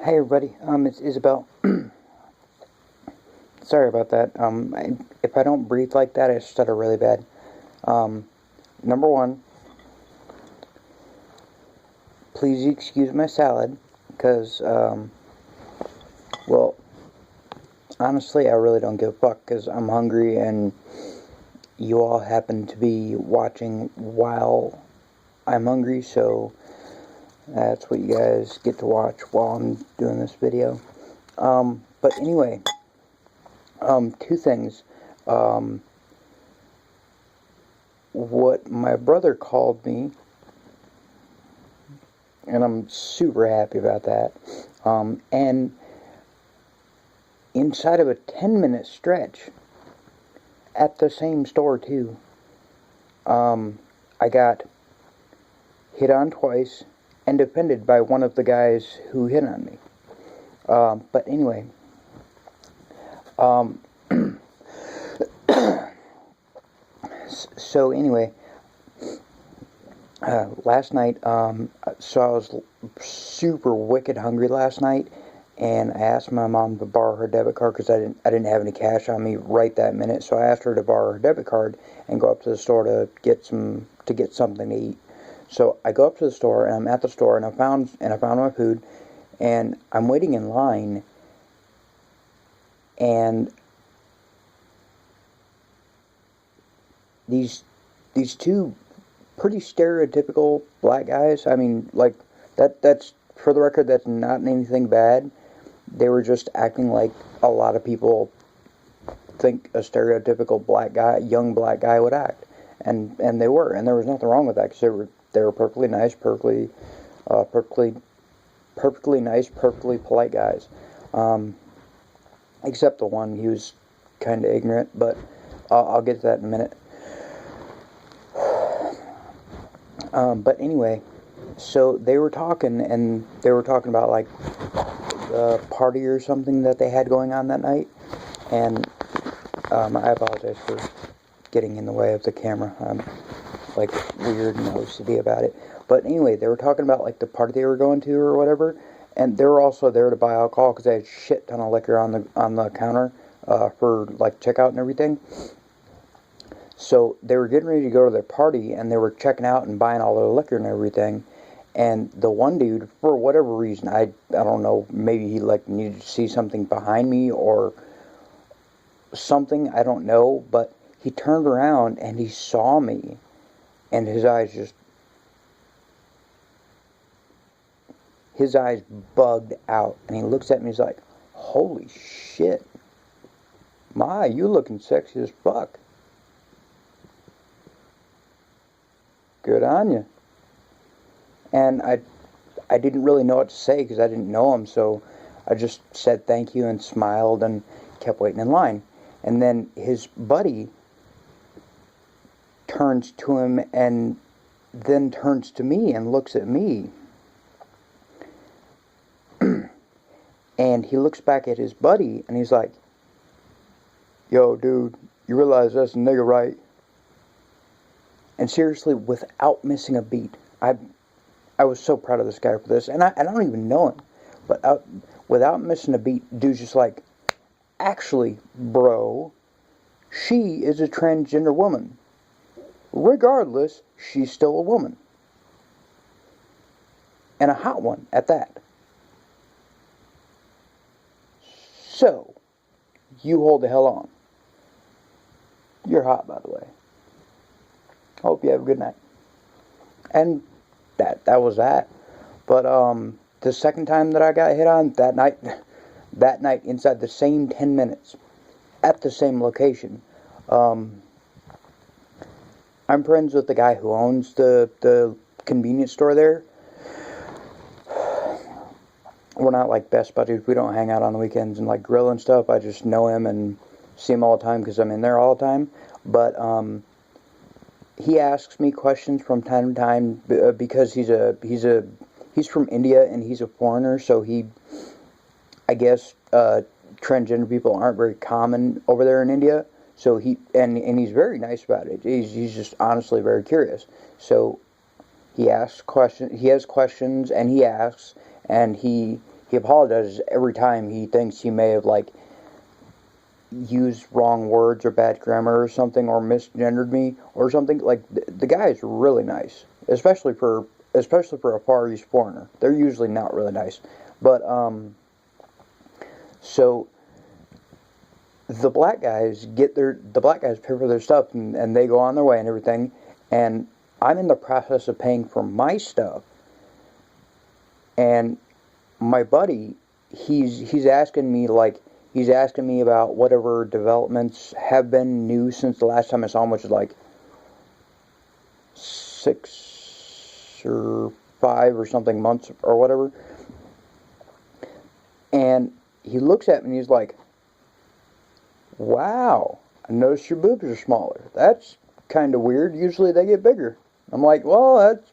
Hey everybody, it's Isabel. Sorry about that. If I don't breathe like that, I stutter really bad. Um, Number one, please excuse my salad, because, well, honestly, I really don't give a fuck, because I'm hungry, and you all happen to be watching while I'm hungry, so that's what you guys get to watch while I'm doing this video. But anyway, two things. Um, what my brother called me, and I'm super happy about that. And inside of a 10-minute stretch at the same store, too, I got hit on twice and defended by one of the guys who hit on me. But anyway, um, so anyway, last night, so I was super wicked hungry last night, and I asked my mom to borrow her debit card because I didn't have any cash on me right that minute. So I asked her to borrow her debit card and go up to the store to get something to eat. So I go up to the store, and I'm at the store, and I found my food, and I'm waiting in line, and these two pretty stereotypical black guys. I mean, like, that's for the record, that's not anything bad. They were just acting like a lot of people think a stereotypical black guy, young black guy, would act, and they were, and there was nothing wrong with that, because they were perfectly nice, perfectly nice, perfectly polite guys. Except the one, he was kind of ignorant, but I'll get to that in a minute. But anyway, so they were talking, and they were talking about, like, the party or something that they had going on that night, and I apologize for getting in the way of the camera. I'm, like, weird and OCD about it. But anyway, they were talking about, like, the party they were going to or whatever, and they were also there to buy alcohol because they had shit ton of liquor on the counter for, like, checkout and everything. So they were getting ready to go to their party, and they were checking out and buying all their liquor and everything. And the one dude, for whatever reason, I don't know, maybe he, like, needed to see something behind me or something, I don't know, but he turned around and he saw me, and his eyes bugged out, and he looks at me, he's like, holy shit, my, you looking sexy as fuck. Good on you. And I didn't really know what to say because I didn't know him, so I just said thank you and smiled and kept waiting in line. And then his buddy turns to him and then turns to me and looks at me. And he looks back at his buddy and he's like, yo, dude, you realize that's a nigga, right? And seriously, without missing a beat, I was so proud of this guy for this, and I don't even know him, but without missing a beat, dude's just like, actually, bro, she is a transgender woman. Regardless, she's still a woman. And a hot one at that. So, you hold the hell on. You're hot, by the way. Hope you have a good night. And that was that. But the second time that I got hit on, that night inside the same 10 minutes at the same location, I'm friends with the guy who owns the convenience store there. We're not like best buddies. We don't hang out on the weekends and like grill and stuff. I just know him and see him all the time because I'm in there all the time. But he asks me questions from time to time because he's from India and he's a foreigner, so I guess transgender people aren't very common over there in India. So he's very nice about it. He's just honestly very curious. So he asks questions. He has questions, and he asks, and he he apologizes every time he thinks he may have, like, used wrong words or bad grammar or something, or misgendered me or something. Like, the guy is really nice, especially for a Far East foreigner. They're usually not really nice. But so the black guys pay for their stuff, and they go on their way and everything, and I'm in the process of paying for my stuff, and my buddy, he's asking me, like, he's asking me about whatever developments have been new since the last time I saw him, which is like 6 or 5 or something months or whatever. And he looks at me and he's like, "Wow, I noticed your boobs are smaller. That's kind of weird. Usually they get bigger." I'm like, "Well, that's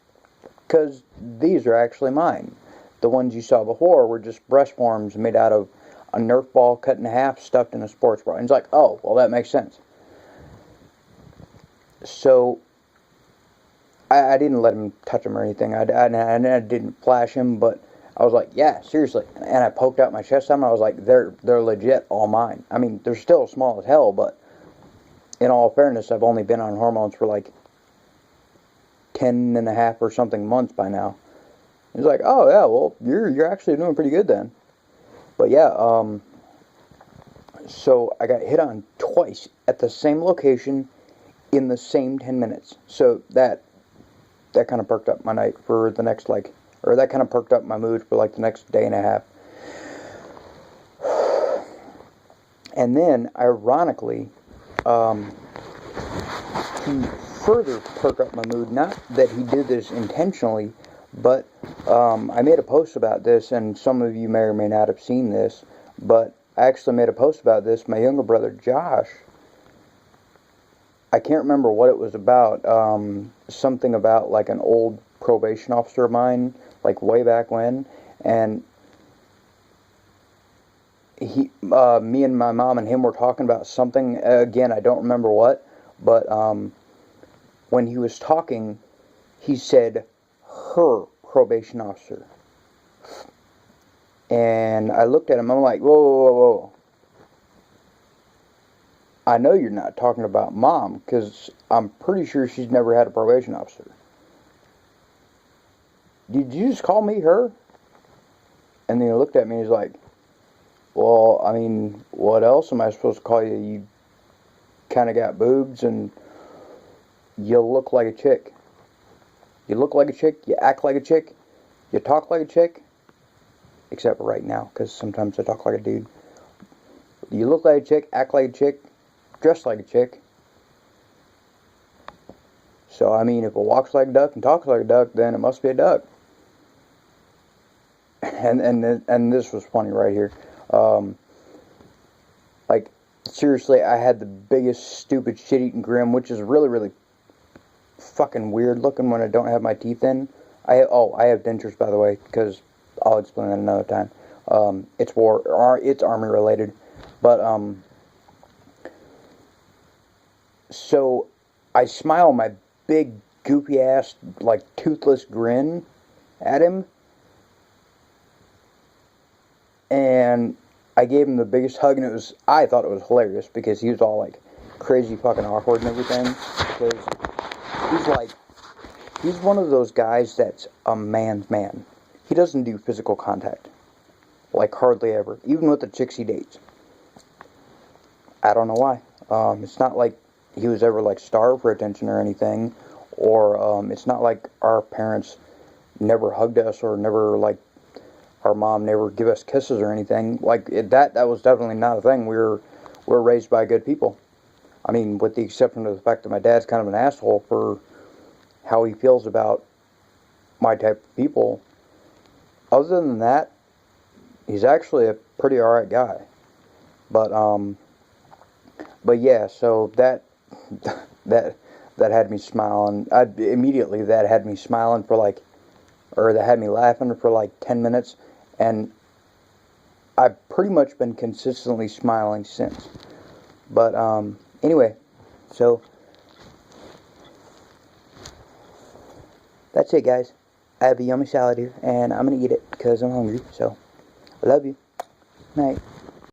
because these are actually mine. The ones you saw before were just breast forms made out of a Nerf ball cut in half, stuffed in a sports bra." And he's like, "Oh, well, that makes sense." So I didn't let him touch him or anything. I didn't flash him, but I was like, "Yeah, seriously." And I poked out my chest on him. I was like, "They're legit all mine." I mean, they're still small as hell, but in all fairness, I've only been on hormones for like 10 and a half or something months by now. He's like, "Oh yeah, well, you're actually doing pretty good then." But yeah, so I got hit on twice at the same location in the same 10 minutes. So that kind of perked up my night for the next, like, or that kind of perked up my mood for like the next day and a half. And then, ironically, to further perk up my mood, not that he did this intentionally, but I made a post about this, and some of you may or may not have seen this, but I actually made a post about this. My younger brother, Josh, I can't remember what it was about, something about like an old probation officer of mine, like way back when, and me and my mom and him were talking about something, again, I don't remember what, but when he was talking, he said, "her probation officer." And I looked at him, I'm like, "Whoa, whoa, whoa, whoa. I know you're not talking about Mom, because I'm pretty sure she's never had a probation officer. Did you just call me her?" And then he looked at me and he's like, "Well, I mean, what else am I supposed to call you? You kind of got boobs and you look like a chick. You look like a chick, you act like a chick, you talk like a chick." Except for right now, because sometimes I talk like a dude. "You look like a chick, act like a chick, dress like a chick. So, I mean, if it walks like a duck and talks like a duck, then it must be a duck." And this was funny right here. Like, seriously, I had the biggest, stupid, shit-eating grin, which is really, really fucking weird looking when I don't have my teeth in. I have dentures, by the way, because I'll explain that another time. It's army related, but so I smile my big goopy ass, like, toothless grin at him, and I gave him the biggest hug, and I thought it was hilarious because he was all like crazy fucking awkward and everything, because he's one of those guys that's a man's man. He doesn't do physical contact, like, hardly ever, even with the chicks he dates. I don't know why. It's not like he was ever, like, starved for attention or anything, or it's not like our parents never hugged us, or never, like, our mom never give us kisses or anything. Like, that was definitely not a thing. We're raised by good people. I mean, with the exception of the fact that my dad's kind of an asshole for how he feels about my type of people. Other than that, he's actually a pretty alright guy. But yeah, so that had me smiling. Immediately that had me smiling for like, or that had me laughing for like 10 minutes, and I've pretty much been consistently smiling since. But anyway, so that's it, guys. I have a yummy salad here, and I'm gonna eat it because I'm hungry. So Love you. Night.